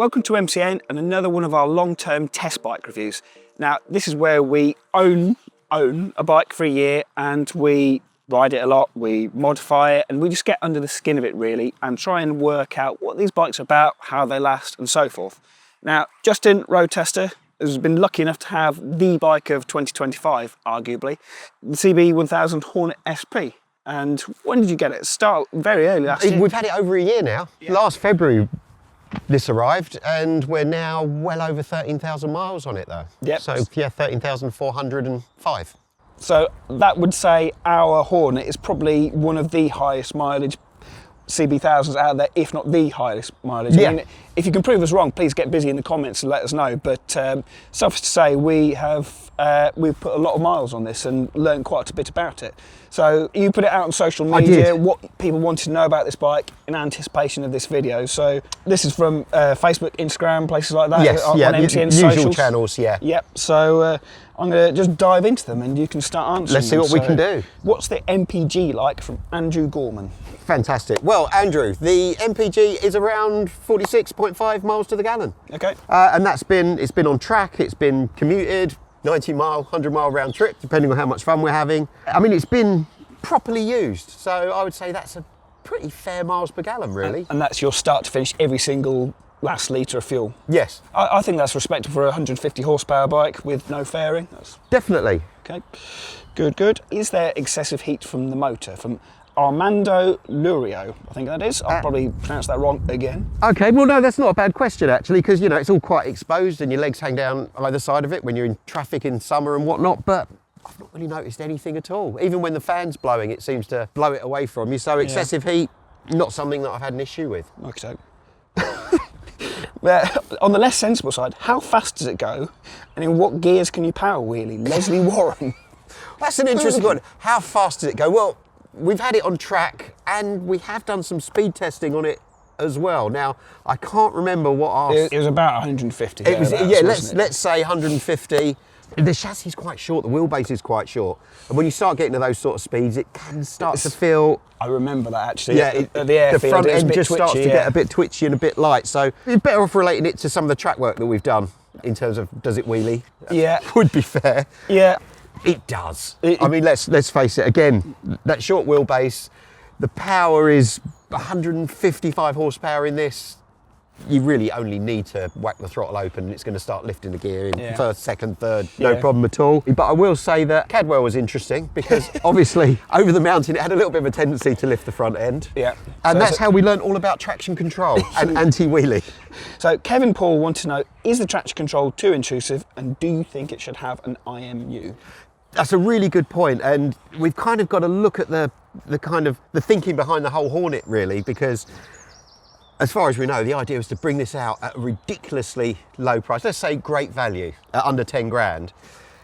Welcome to MCN and another one of our long-term test bike reviews. Now, this is where we own a bike for a year and we ride it a lot, we modify it, and we just get under the skin of it really and try and work out what these bikes are about, how they last, and so forth. Now, Justin, road tester, has been lucky enough to have the bike of 2025, arguably, the CB1000 Hornet SP. And when did you get it? Start very early last year. We've had it over a year now. Yeah. Last February this arrived and we're now well over 13,000 miles on it though. Yep. So yeah, 13,405. So that would say our Hornet is probably one of the highest mileage CB1000s out there, if not the highest mileage. Yeah. I mean, if you can prove us wrong, please get busy in the comments and let us know. But suffice to say, we've put a lot of miles on this and learned quite a bit about it. So you put it out on social media, what people wanted to know about this bike in anticipation of this video. So this is from Facebook, Instagram, places like that. Yes, on MCN usual socials. channels, yeah. Yep, so I'm going to just dive into them and you can start answering Let's see what we can do. What's the MPG like from Andrew Gorman? Fantastic. Well, Andrew, the MPG is around 46.5 miles to the gallon. Okay. And it's been on track, it's been commuted, 90 mile, 100 mile round trip, depending on how much fun we're having. I mean, it's been properly used. So I would say that's a pretty fair miles per gallon, really. And that's your start to finish every single last litre of fuel? Yes. I think that's respectable for a 150 horsepower bike with no fairing. Definitely. Okay, good. Is there excessive heat from the motor? From Armando Lurio, I think that is. I'll probably pronounce that wrong again. Okay, well no, that's not a bad question actually, because you know, it's all quite exposed and your legs hang down either side of it when you're in traffic in summer and whatnot, but I've not really noticed anything at all. Even when the fan's blowing, it seems to blow it away from you. So excessive heat, not something that I've had an issue with. Okay, so. On the less sensible side, how fast does it go? And in what gears can you power wheelie? Leslie Warren. That's an interesting one. How fast does it go? Well, we've had it on track and we have done some speed testing on it as well. Now, I can't remember what our... It was about 150. It was, yeah, let's say 150. The chassis is quite short, the wheelbase is quite short. And when you start getting to those sort of speeds, it can start to feel... I remember that actually. Yeah, the front end just starts to get a bit twitchy and a bit light. So you're better off relating it to some of the track work that we've done in terms of does it wheelie? Yeah. Would be fair. Yeah. It does. I mean, let's face it, again, that short wheelbase, the power is 155 horsepower in this. You really only need to whack the throttle open and it's going to start lifting the gear in first, second, third, no problem at all. But I will say that Cadwell was interesting because obviously over the mountain it had a little bit of a tendency to lift the front end. Yeah. And that's how we learned all about traction control and anti-wheelie. So Kevin Paul wants to know, is the traction control too intrusive and do you think it should have an IMU? That's a really good point, and we've kind of got to look at the thinking behind the whole Hornet really, because as far as we know, the idea was to bring this out at a ridiculously low price. Let's say great value at under 10 grand.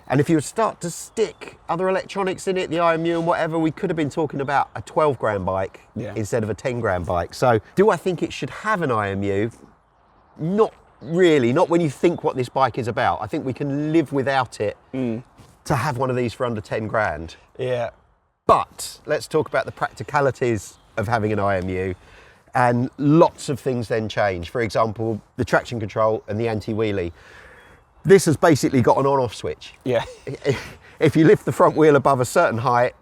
And if you would start to stick other electronics in it, the IMU and whatever, we could have been talking about a 12 grand bike instead of a 10 grand bike. So do I think it should have an IMU? Not really, not when you think what this bike is about. I think we can live without it to have one of these for under 10 grand. Yeah. But let's talk about the practicalities of having an IMU. And lots of things then change. For example, the traction control and the anti-wheelie. This has basically got an on-off switch. Yeah. If you lift the front wheel above a certain height,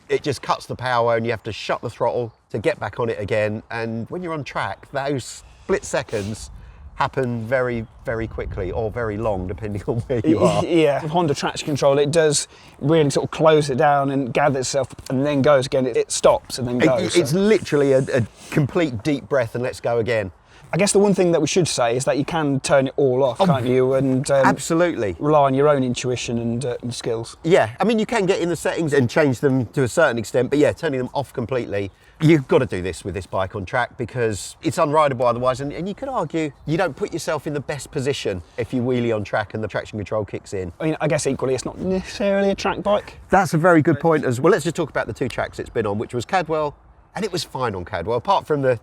it just cuts the power and you have to shut the throttle to get back on it again. And when you're on track, those split seconds happen very, very quickly or very long, depending on where you are. Yeah, Honda traction control, it does really sort of close it down and gather itself and then goes again. It stops and then goes. It's literally a complete deep breath and let's go again. I guess the one thing that we should say is that you can turn it all off, can't you? And absolutely. Rely on your own intuition and skills. Yeah, I mean, you can get in the settings and change them to a certain extent, but yeah, turning them off completely. You've got to do this with this bike on track because it's unrideable otherwise, and you could argue you don't put yourself in the best position if you wheelie on track and the traction control kicks in. I mean, I guess equally it's not necessarily a track bike. That's a very good point as well. Let's just talk about the two tracks it's been on, which was Cadwell, and it was fine on Cadwell, apart from the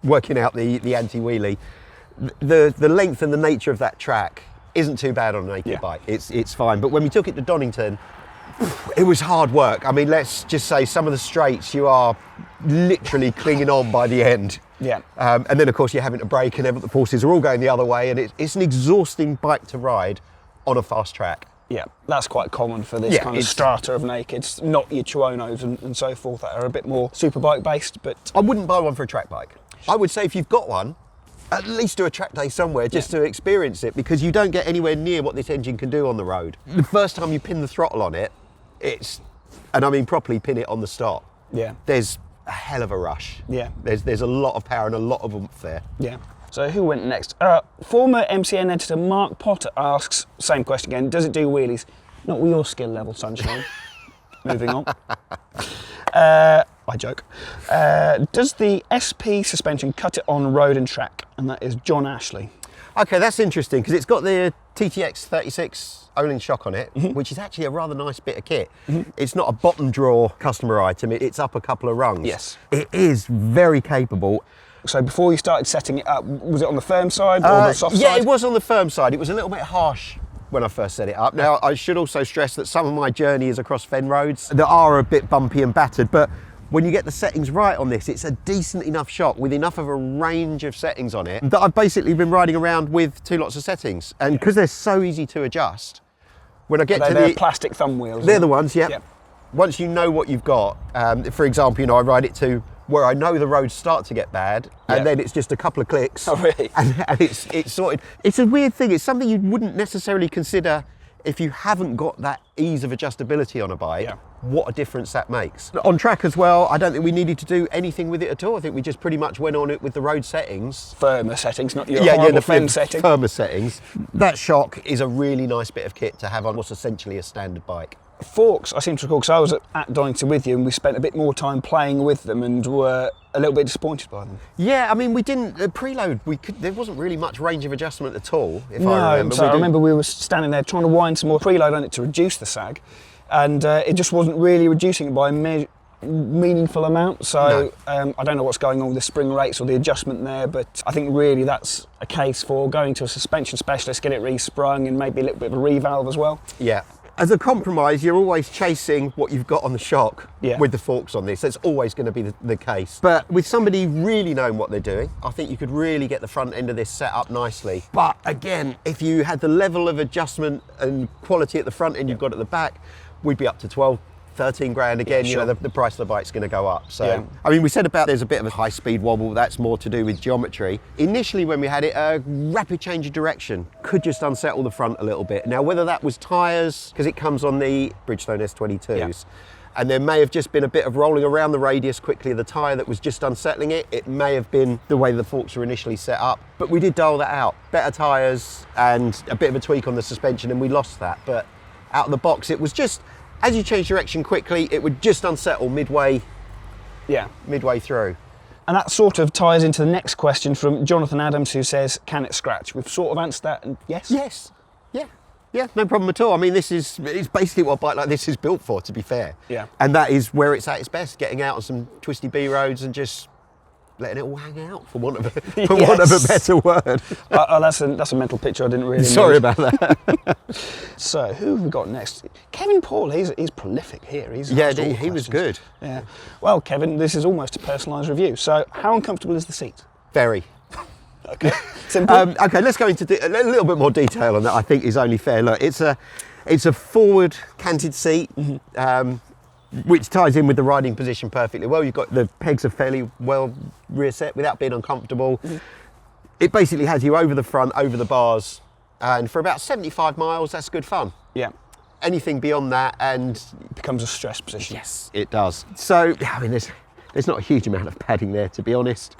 working out the anti-wheelie. The length and the nature of that track isn't too bad on a naked bike. It's fine, but when we took it to Donington, it was hard work. I mean, let's just say some of the straights you are literally clinging on by the end. Yeah. And then of course you're having to brake and the forces are all going the other way, and it's an exhausting bike to ride on a fast track. Yeah, that's quite common for this kind of strata of nakeds, not your Chuonos and so forth that are a bit more superbike based, but... I wouldn't buy one for a track bike. I would say if you've got one, at least do a track day somewhere just to experience it, because you don't get anywhere near what this engine can do on the road. The first time you pin the throttle on it, and I mean properly pin it on the stop, there's a hell of a rush. Yeah. There's a lot of power and a lot of oomph there. Yeah. So who went next? Former MCN editor Mark Potter asks, same question again, does it do wheelies? Not with your skill level, sunshine. Moving on. I joke. Does the SP suspension cut it on road and track? And that is John Ashley. Okay, that's interesting, because it's got the TTX 36 Olin shock on it, which is actually a rather nice bit of kit. It's not a bottom drawer customer item, it's up a couple of rungs. Yes. It is very capable. So before you started setting it up, was it on the firm side or the soft side? Yeah, it was on the firm side. It was a little bit harsh when I first set it up. Now, I should also stress that some of my journey is across fen roads that are a bit bumpy and battered, but when you get the settings right on this, it's a decent enough shock with enough of a range of settings on it that I've basically been riding around with 2 lots of settings. And because they're so easy to adjust, when I get to they're plastic thumb wheels. They're the ones, yeah. Once you know what you've got, for example, I ride it to where I know the roads start to get bad, and then it's just a couple of clicks. Oh, really? And it's sorted. It's a weird thing. It's something you wouldn't necessarily consider if you haven't got that ease of adjustability on a bike. What a difference that makes. On track as well, I don't think we needed to do anything with it at all. I think we just pretty much went on it with the road settings. Firmer settings, not your horrible fen setting. Firmer settings. That shock is a really nice bit of kit to have on what's essentially a standard bike. Forks, I seem to recall, because I was at Donington with you and we spent a bit more time playing with them and were a little bit disappointed by them. Yeah, I mean, we didn't, preload, there wasn't really much range of adjustment at all, if I remember. So I remember we were standing there trying to wind some more preload on it to reduce the sag, and it just wasn't really reducing it by a meaningful amount. So I don't know what's going on with the spring rates or the adjustment there, but I think really that's a case for going to a suspension specialist, get it re-sprung and maybe a little bit of a revalve as well. Yeah. As a compromise, you're always chasing what you've got on the shock with the forks on this. That's always going to be the case. But with somebody really knowing what they're doing, I think you could really get the front end of this set up nicely. But again, if you had the level of adjustment and quality at the front end you've got at the back, we'd be up to 12, 13 grand again. Yeah, sure. The price of the bike's going to go up. So I mean, we said about there's a bit of a high speed wobble. That's more to do with geometry. Initially when we had it, a rapid change of direction could just unsettle the front a little bit. Now whether that was tyres, because it comes on the Bridgestone S22s, and there may have just been a bit of rolling around the radius quickly of the tyre that was just unsettling it. It may have been the way the forks were initially set up, but we did dial that out. Better tyres and a bit of a tweak on the suspension, and we lost that. But out of the box, it was just, as you change direction quickly, it would just unsettle midway through. And that sort of ties into the next question from Jonathan Adams, who says, can it scratch? We've sort of answered that, and yes. Yeah, no problem at all. I mean, it's basically what a bike like this is built for, to be fair. Yeah. And that is where it's at its best, getting out on some twisty B roads and just letting it all hang out, for want of a better word. That's a mental picture I didn't really Sorry about that. So, who have we got next? Kevin Paul, he's prolific here. He was good. Yeah. Well, Kevin, this is almost a personalised review. So, how uncomfortable is the seat? Very. Okay. Simple. Okay, let's go into a little bit more detail on that. I think is only fair. Look, it's a forward canted seat, which ties in with the riding position perfectly well. You've got the pegs are fairly well rear set without being uncomfortable. It basically has you over the front, over the bars, and for about 75 miles, that's good fun. Yeah. Anything beyond that, and it becomes a stress position. Yes, it does. So, I mean, there's not a huge amount of padding there, to be honest.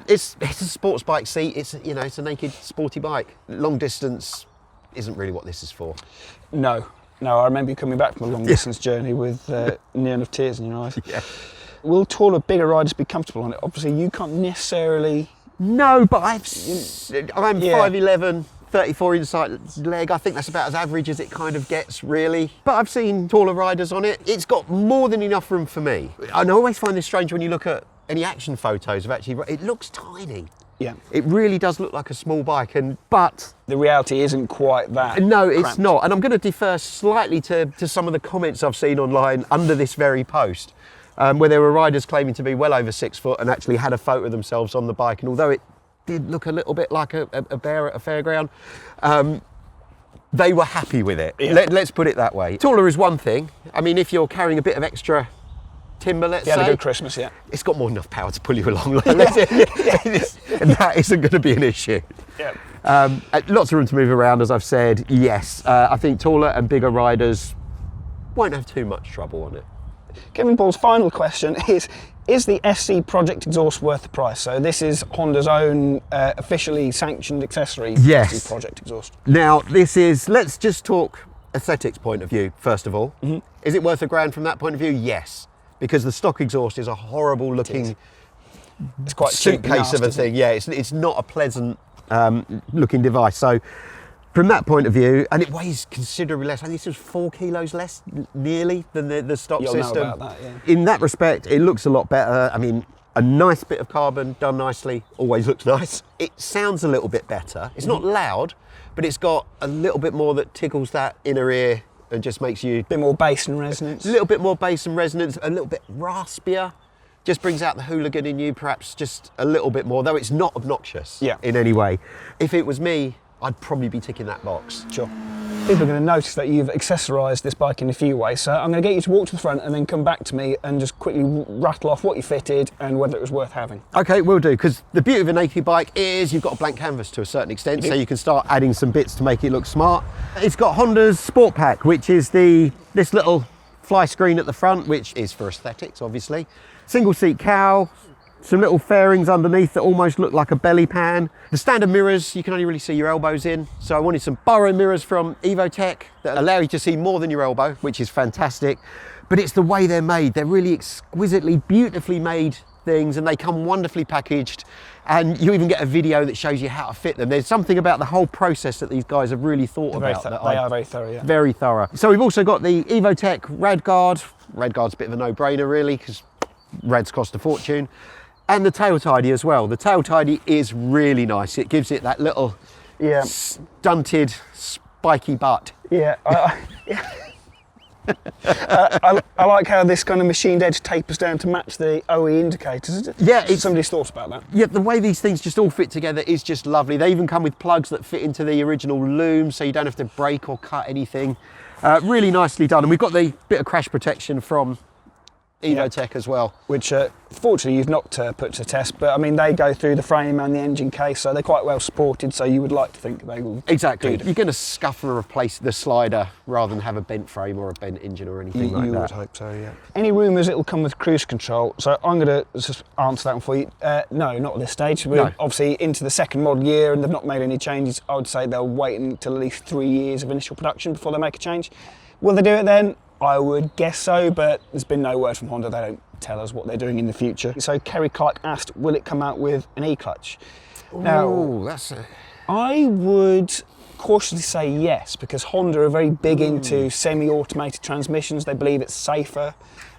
It's a sports bike seat. It's a naked sporty bike. Long distance isn't really what this is for. No, I remember you coming back from a long distance journey with near enough tears in your eyes. Yeah. Will taller, bigger riders be comfortable on it? Obviously, you can't necessarily. No, but I'm 5'11", 34 inside leg. I think that's about as average as it kind of gets, really. But I've seen taller riders on it. It's got more than enough room for me. And I always find this strange when you look at any action photos of actually, it looks tiny. Yeah. It really does look like a small bike, but the reality isn't quite that. No, it's not. And I'm going to defer slightly to some of the comments I've seen online under this very post. where there were riders claiming to be well over 6 foot and actually had a photo of themselves on the bike. And although it did look a little bit like a bear at a fairground, they were happy with it. Yeah. Let's put it that way. Taller is one thing. I mean, if you're carrying a bit of extra timber, let's say. You had a good Christmas, yeah. It's got more than enough power to pull you along. And that isn't going to be an issue. Yeah. Lots of room to move around, as I've said. Yes, I think taller and bigger riders won't have too much trouble on it. Kevin Paul's final question is the SC Project exhaust worth the price? So this is Honda's own officially sanctioned accessory, Yes. SC Project exhaust. Now, let's just talk aesthetics point of view, first of all. Mm-hmm. Is it worth $1,000 from that point of view? Yes, because the stock exhaust is a horrible looking It's quite cheap and suitcase of a nasty, thing. Yeah, it's not a pleasant looking device. So from that point of view, and it weighs considerably less. I think this is 4 kilos less nearly than the stock You'll system. know about that, yeah. In that respect, it looks a lot better. I mean, a nice bit of carbon done nicely always looks nice. It sounds a little bit better. It's not loud, but it's got a little bit more that tickles that inner ear and just makes you A bit more bass and resonance. a little bit more bass and resonance, a little bit raspier. Just brings out the hooligan in you, perhaps just a little bit more, though it's not obnoxious in any way. If it was me, I'd probably be ticking that box. Sure. People are going to notice that you've accessorised this bike in a few ways, so I'm going to get you to walk to the front and then come back to me and just quickly rattle off what you fitted and whether it was worth having. Okay, will do, because the beauty of a naked bike is you've got a blank canvas to a certain extent, so you can start adding some bits to make it look smart. It's got Honda's Sport Pack, which is this little fly screen at the front, which is for aesthetics, obviously. Single seat cowl, some little fairings underneath that almost look like a belly pan. The standard mirrors, you can only really see your elbows in. So I wanted some Burrow mirrors from Evotech that allow you to see more than your elbow, which is fantastic. But it's the way they're made. They're really exquisitely, beautifully made things, and they come wonderfully packaged. And you even get a video that shows you how to fit them. There's something about the whole process that these guys have really thought about. They are very thorough, yeah. Very thorough. So we've also got the Evotech Radguard. Radguard's a bit of a no-brainer really, because Rads cost a fortune. And the tail tidy as well. The tail tidy is really nice. It gives it that little stunted, spiky butt. Yeah. I like how this kind of machined edge tapers down to match the OE indicators. Yeah, somebody's thought about that. Yeah, the way these things just all fit together is just lovely. They even come with plugs that fit into the original loom, so you don't have to break or cut anything. Really nicely done. And we've got the bit of crash protection from Evotech as well. Which fortunately you've not put to test, but I mean they go through the frame and the engine case, so they're quite well supported, so you would like to think they will Exactly. do You're going to scuff and replace the slider rather than have a bent frame or a bent engine or anything like that. You would hope so, yeah. Any rumours it'll come with cruise control? So I'm going to just answer that one for you. No, not at this stage. We're obviously into the second model year and they've not made any changes. I would say they'll wait until at least 3 years of initial production before they make a change. Will they do it then? I would guess so, but there's been no word from Honda. They don't tell us what they're doing in the future. So Kerry Clark asked, will it come out with an e-clutch? Now, I would cautiously say yes, because Honda are very big into semi-automated transmissions. They believe it's safer,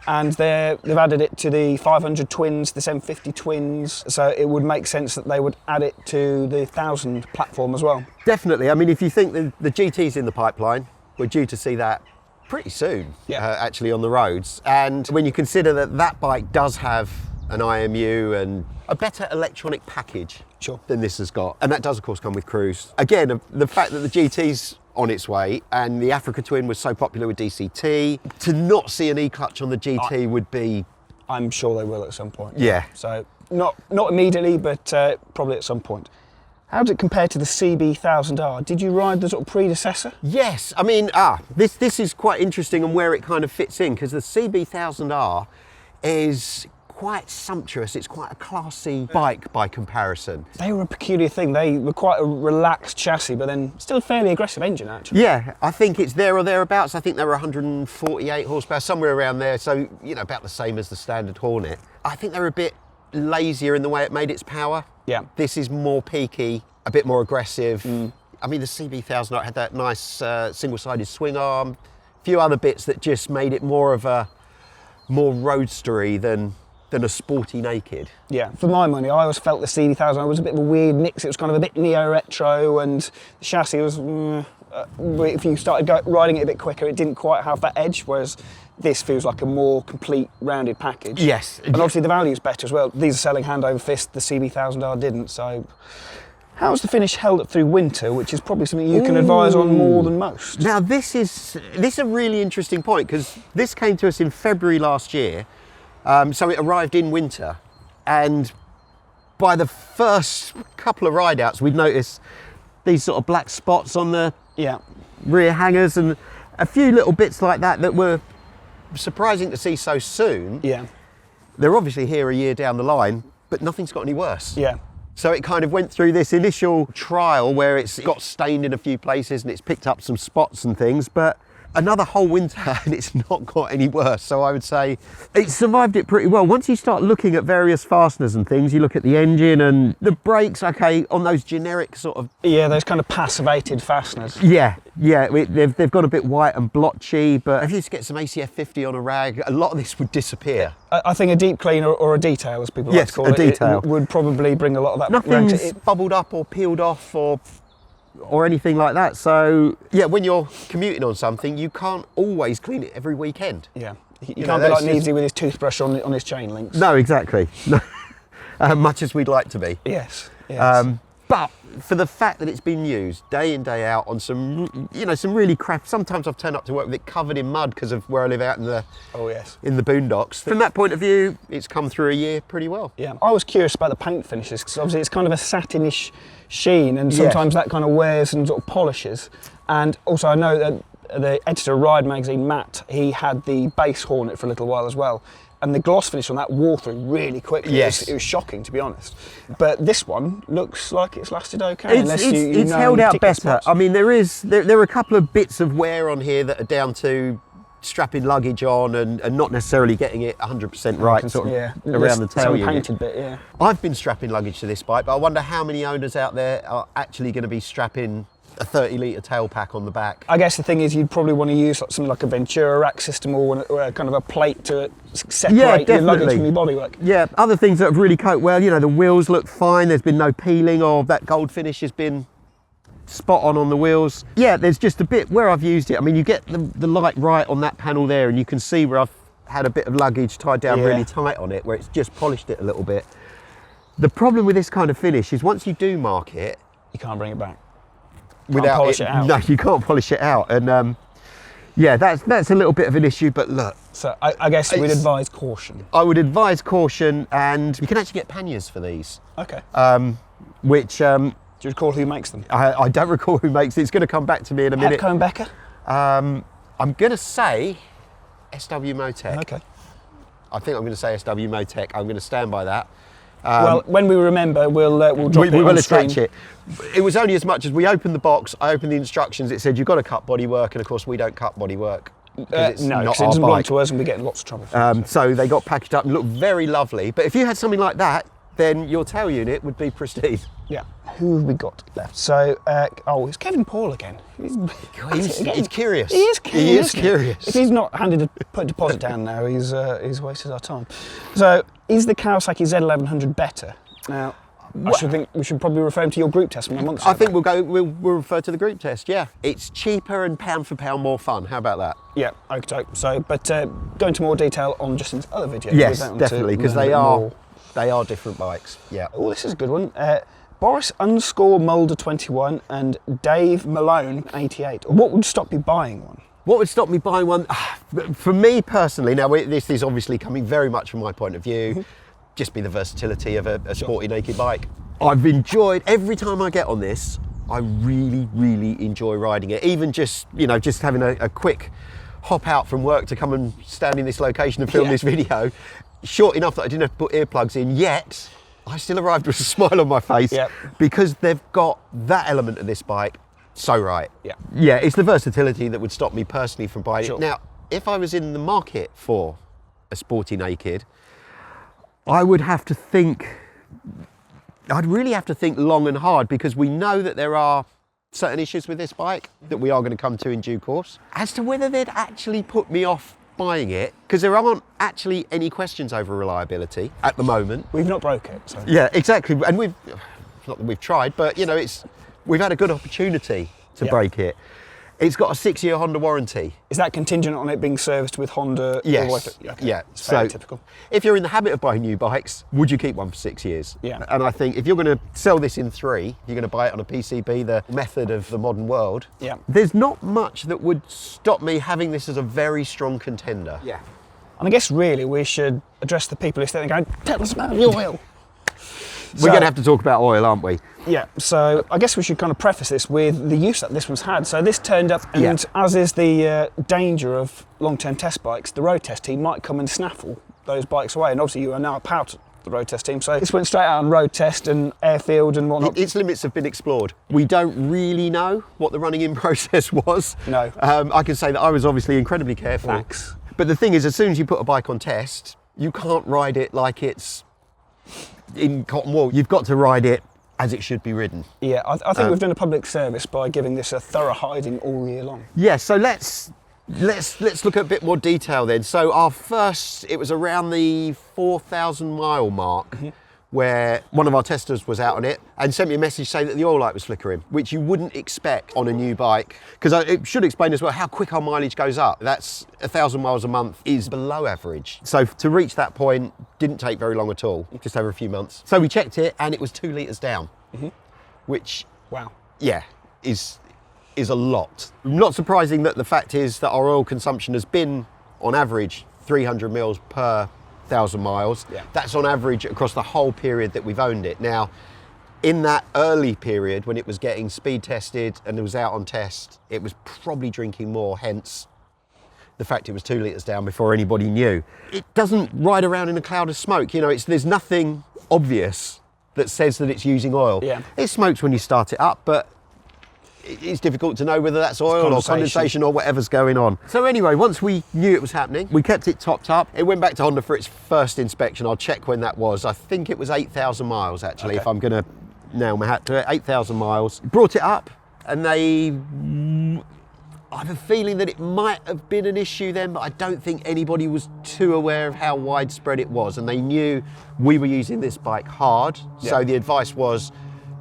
and they've added it to the 500 twins, the 750 twins, so it would make sense that they would add it to the 1000 platform as well. Definitely. I mean, if you think the GT's in the pipeline, we're due to see that pretty soon, actually, on the roads. And when you consider that bike does have an IMU and a better electronic package than this has got, and that does of course come with cruise. Again, the fact that the GT's on its way and the Africa Twin was so popular with DCT, to not see an e-clutch on the GT would be... I'm sure they will at some point. Yeah. So not immediately, but probably at some point. How does it compare to the CB1000R? Did you ride the sort of predecessor? Yes, I mean, this is quite interesting and where it kind of fits in, because the CB1000R is quite sumptuous. It's quite a classy bike by comparison. They were a peculiar thing. They were quite a relaxed chassis, but then still a fairly aggressive engine, actually. Yeah, I think it's there or thereabouts. I think they were 148 horsepower, somewhere around there. So, you know, about the same as the standard Hornet. I think they're a bit lazier in the way it made its power. Yeah. This is more peaky, a bit more aggressive. I mean, the CB1000 had that nice single-sided swing arm, a few other bits that just made it more of a more roadstery than a sporty naked. Yeah, for my money, I always felt the CB1000 was a bit of a weird mix. It was kind of a bit neo-retro, and the chassis was if you started riding it a bit quicker, it didn't quite have that edge, whereas this feels like a more complete, rounded package. Yes. And obviously the value is better as well. These are selling hand over fist, the CB1000R didn't, so... How's the finish held up through winter, which is probably something you can advise on more than most? Now this is a really interesting point, because this came to us in February last year, so it arrived in winter, and by the first couple of ride outs we'd noticed these sort of black spots on the rear hangers and a few little bits like that were surprising to see so soon. Yeah. They're obviously here a year down the line, but nothing's got any worse. Yeah. So it kind of went through this initial trial where it's got stained in a few places and it's picked up some spots and things, but another whole winter and it's not got any worse. So I would say it survived it pretty well. Once you start looking at various fasteners and things, you look at the engine and the brakes, okay, on those generic sort of... Yeah, those kind of passivated fasteners. Yeah, they've got a bit white and blotchy, but if you just get some ACF 50 on a rag, a lot of this would disappear. I think a deep clean or a detail, as people like to call it, it, would probably bring a lot of that. Nothing's bubbled up or peeled off or anything like that. So yeah, when you're commuting on something, you can't always clean it every weekend. Yeah, you can't be like Needsy with his toothbrush on his chain links. No, exactly. Much as we'd like to be. Yes. But for the fact that it's been used day in, day out on some, some really crap. Sometimes I've turned up to work with it covered in mud because of where I live out in the in the boondocks. From that point of view, it's come through a year pretty well. Yeah, I was curious about the paint finishes because obviously it's kind of a satinish sheen, and sometimes that kind of wears and sort of polishes. And also, I know that the editor of Ride magazine, Matt, he had the base Hornet for a little while as well. And the gloss finish on that wore through really quickly. Yes. It was shocking, to be honest. But this one looks like it's lasted okay. It's held out better. I mean, there are a couple of bits of wear on here that are down to strapping luggage on and not necessarily getting it 100% right, sort of around the tail unit. Painted bit, yeah. I've been strapping luggage to this bike, but I wonder how many owners out there are actually going to be strapping a 30-litre tail pack on the back. I guess the thing is you'd probably want to use something like a Ventura rack system or a kind of a plate to separate your luggage from your bodywork. Yeah, other things that have really coped well, the wheels look fine, there's been no peeling, or that gold finish has been spot on the wheels. Yeah, there's just a bit where I've used it. I mean, you get the light right on that panel there, and you can see where I've had a bit of luggage tied down really tight on it, where it's just polished it a little bit. The problem with this kind of finish is once you do mark it, you can't bring it back. Without polish it out. No, you can't polish it out, and yeah, that's a little bit of an issue. But look, so I guess we'd advise caution. I would advise caution, and you can actually get panniers for these. Okay. Which do you recall who makes them? I don't recall who makes it. It's going to come back to me in a minute. Hepco and Becker. I'm going to say SW Motec. Okay. I think I'm going to say SW Motec. I'm going to stand by that. Well, when we remember, we'll drop it on will screen. attach it. It was only as much as we opened the box, I opened the instructions, it said you've got to cut bodywork, and of course we don't cut bodywork. No, because it doesn't belong to us and we get lots of trouble. So they got packaged up and looked very lovely. But if you had something like that, then your tail unit would be pristine. Yeah. Who have we got left? So, it's Kevin Paul again. He's curious. He is curious. He is curious. If he's not put a deposit down now, he's wasted our time. So, is the Kawasaki Z1100 better? Now, I should think we should probably refer him to your group test from a month ago. I think we'll refer to the group test, yeah. It's cheaper and pound for pound more fun. How about that? Yeah, okay. So, but go into more detail on Justin's other video. Yes, definitely, because they are different bikes. Yeah. Oh, this is a good one. Boris _Mulder21 and Dave Malone 88. What would stop you buying one? What would stop me buying one? For me personally, now this is obviously coming very much from my point of view, just be the versatility of a sporty naked bike. I've enjoyed, every time I get on this, I really, really enjoy riding it. Even just having a quick hop out from work to come and stand in this location and film this video, short enough that I didn't have to put earplugs in, yet I still arrived with a smile on my face because they've got that element of this bike so right. Yeah, it's the versatility that would stop me personally from buying it. Now, if I was in the market for a sporty naked, I would have to think, I'd really have to think long and hard, because we know that there are certain issues with this bike that we are going to come to in due course. As to whether they'd actually put me off buying it, because there aren't actually any questions over reliability at the moment. We've not broke it. So. Yeah, exactly. And not that we've tried, but we've had a good opportunity to break it. It's got a 6-year Honda warranty. Is that contingent on it being serviced with Honda? Yes. Okay. Yeah. It's very So typical. if you're in the habit of buying new bikes, would you keep one for 6 years? Yeah. And I think if you're going to sell this in 3, you're going to buy it on a PCB, the method of the modern world. Yeah. There's not much that would stop me having this as a very strong contender. Yeah. And I guess really we should address the people who sit there going, tell us about the oil. We're going to have to talk about oil, aren't we? Yeah, so I guess we should kind of preface this with the use that this one's had. So this turned up, and as is the danger of long-term test bikes, the road test team might come and snaffle those bikes away. And obviously you are now a part of the road test team, so this went straight out on road test and airfield and whatnot. Its limits have been explored. We don't really know what the running in process was. No. I can say that I was obviously incredibly careful. Max. But the thing is, as soon as you put a bike on test, you can't ride it like it's in cotton wool. You've got to ride it as it should be ridden. Yeah, I think we've done a public service by giving this a thorough hiding all year long. Yeah, so let's look at a bit more detail then. So our first, it was around the 4,000 mile mark where one of our testers was out on it and sent me a message saying that the oil light was flickering, which you wouldn't expect on a new bike. Because it should explain as well how quick our mileage goes up. That's 1,000 miles a month is below average. So to reach that point didn't take very long at all, just over a few months. So we checked it and it was 2 litres down, which, Wow. yeah, is a lot. Not surprising that the fact is that our oil consumption has been on average 300 mils per 1,000 miles. Yeah. That's on average across the whole period that we've owned it. Now, in that early period when it was getting speed tested and it was out on test, it was probably drinking more, hence the fact it was 2 litres down before anybody knew. It doesn't ride around in a cloud of smoke. You know, there's nothing obvious that says that it's using oil. Yeah. It smokes when you start it up, but it's difficult to know whether that's oil or condensation or whatever's going on. So anyway, once we knew it was happening, we kept it topped up. It went back to Honda for its first inspection. I'll check when that was. I think it was 8,000 miles actually, if I'm going to nail my hat to it. 8,000 miles. Brought it up and I have a feeling that it might have been an issue then, but I don't think anybody was too aware of how widespread it was. And they knew we were using this bike hard. So the advice was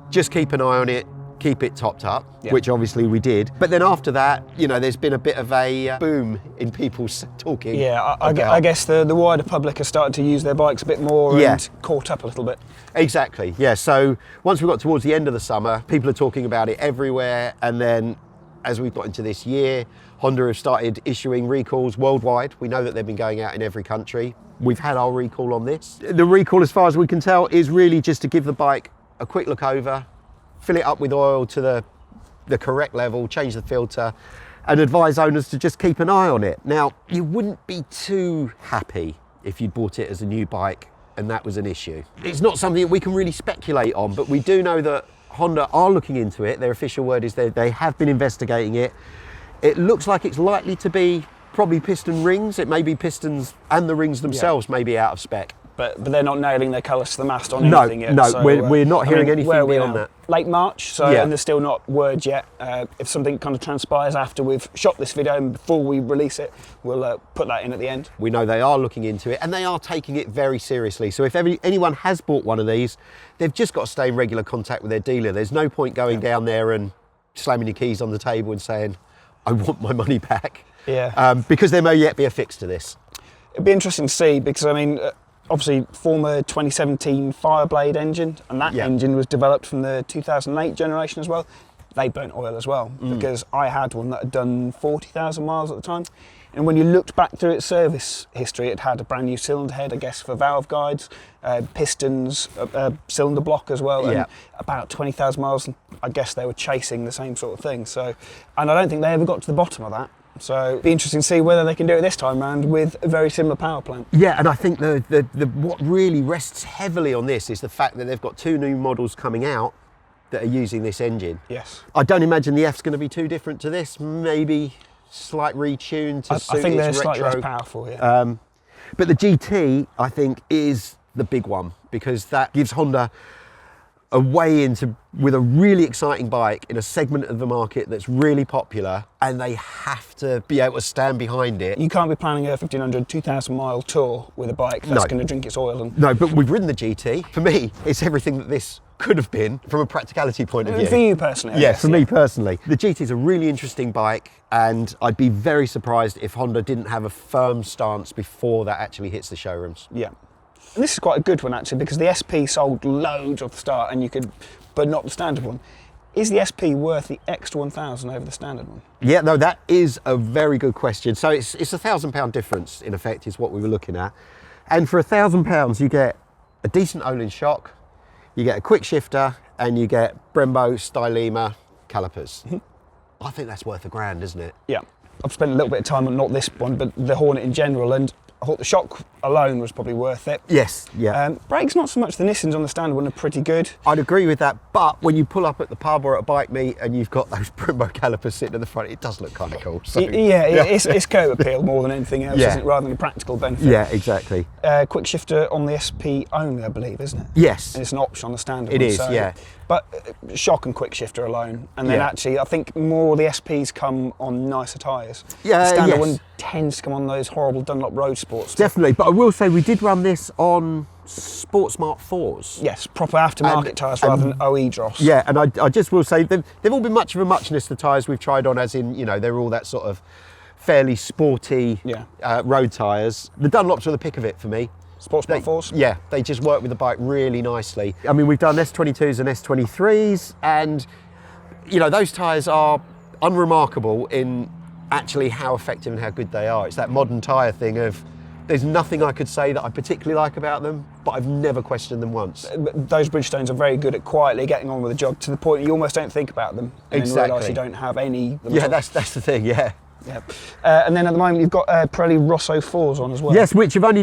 just keep an eye on it, keep it topped up, which obviously we did. But then after that, you know, there's been a bit of a boom in people talking. Yeah, I guess the wider public has started to use their bikes a bit more and caught up a little bit. Exactly, yeah. So once we got towards the end of the summer, people are talking about it everywhere. And then as we've got into this year, Honda have started issuing recalls worldwide. We know that they've been going out in every country. We've had our recall on this. The recall, as far as we can tell, is really just to give the bike a quick look over, fill it up with oil to the correct level, change the filter, and advise owners to just keep an eye on it. Now, you wouldn't be too happy if you bought it as a new bike and that was an issue. It's not something that we can really speculate on, but we do know that Honda are looking into it. Their official word is they have been investigating it. It looks like it's likely to be probably piston rings. It may be pistons and the rings themselves may be out of spec. But they're not nailing their colours to the mast on anything yet. No, so, we're not hearing anything beyond that. Late March, so and there's still not word yet. If something kind of transpires after we've shot this video and before we release it, we'll put that in at the end. We know they are looking into it and they are taking it very seriously. So if anyone has bought one of these, they've just got to stay in regular contact with their dealer. There's no point going down there and slamming your keys on the table and saying, I want my money back. Yeah. Because there may yet be a fix to this. It'd be interesting to see because, I mean, obviously former 2017 Fireblade engine, and that engine was developed from the 2008 generation as well. They burnt oil as well because I had one that had done 40,000 miles at the time. And when you looked back through its service history, it had a brand new cylinder head, I guess, for valve guides, pistons, cylinder block as well, and about 20,000 miles. I guess they were chasing the same sort of thing. So, and I don't think they ever got to the bottom of that. So it'd be interesting to see whether they can do it this time round with a very similar power plant. Yeah, and I think what really rests heavily on this is the fact that they've got 2 new models coming out that are using this engine. Yes. I don't imagine the F's going to be too different to this. Maybe slight retune to suit I think they're its slightly retro. less powerful, yeah. But the GT, I think, is the big one because that gives Honda a way into with a really exciting bike in a segment of the market that's really popular, and they have to be able to stand behind it. You can't be planning a 1,500, 2,000 mile tour with a bike that's going to drink its oil. No, but we've ridden the GT. For me, it's everything that this could have been from a practicality point of view. For you personally, I Yeah, guess, for me personally. The GT is a really interesting bike, and I'd be very surprised if Honda didn't have a firm stance before that actually hits the showrooms. Yeah. And this is quite a good one actually, because the SP sold loads off the start, and you could, but not the standard one. Is the SP worth the extra 1,000 over the standard one? Yeah, no, that is a very good question. So it's £1,000 difference in effect is what we were looking at. And for £1,000 you get a decent Olin shock, you get a quick shifter, and you get Brembo Stylema calipers. I think that's worth £1,000, isn't it? Yeah. I've spent a little bit of time on not this one, but the Hornet in general, and I thought the shock alone was probably worth it. Yes, yeah. Brakes not so much. The Nissans on the standard one are pretty good. I'd agree with that, but when you pull up at the pub or at a bike meet and you've got those Brembo calipers sitting at the front, it does look kind of cool. So, It's curb appeal more than anything else, isn't it, rather than a practical benefit. Yeah, exactly. Quick shifter on the SP only, I believe, isn't it? Yes. And it's an option on the standard It one. is, yeah. But shock and quick shifter alone, and then actually I think more of the SPs come on nicer tyres. Yeah, the standard yes. one tends to come on those horrible Dunlop Road Sports. Definitely, but I will say we did run this on Sport Smart 4s. Yes, proper aftermarket tyres rather than OE dross. Yeah, and I just will say they've all been much of a muchness, the tyres we've tried on, as in, you know, they're all that sort of fairly sporty road tyres. The Dunlops were the pick of it for me. Sport Smart 4s? Yeah, they just work with the bike really nicely. I mean, we've done S22s and S23s, and, you know, those tyres are unremarkable in actually how effective and how good they are. It's that modern tyre thing of, there's nothing I could say that I particularly like about them, but I've never questioned them once. Those Bridgestones are very good at quietly getting on with the job to the point you almost don't think about them. And Exactly. then realise you don't have any. Yeah, that's the thing, yeah. Yeah. And then at the moment you've got Pirelli Rosso 4s on as well. Yes, which they've only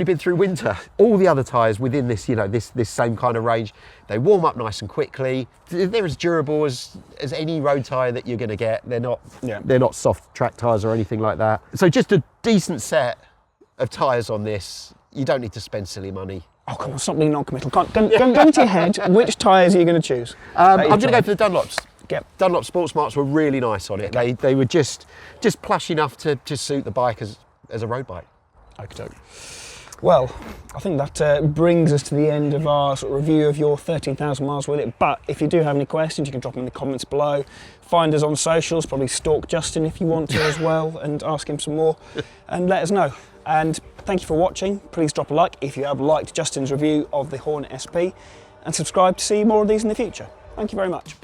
been through winter. All the other tyres within this, you know, this same kind of range, they warm up nice and quickly. They're as durable as any road tyre that you're going to get. They're not soft track tyres or anything like that. So just a decent set of tyres on this. You don't need to spend silly money. Oh, come on, stop being non-committal. Go into your head, which tyres are you going to choose? I'm going to go for the Dunlops. Yep. Dunlop Sport Smarts were really nice on it. They were just plush enough to suit the bike as a road bike. Okay. Well, I think that brings us to the end of our sort of review of your 13,000 miles with it. But if you do have any questions, you can drop them in the comments below. Find us on socials, probably stalk Justin if you want to as well, and ask him some more, and let us know. And thank you for watching. Please drop a like if you have liked Justin's review of the Hornet SP, and subscribe to see more of these in the future. Thank you very much.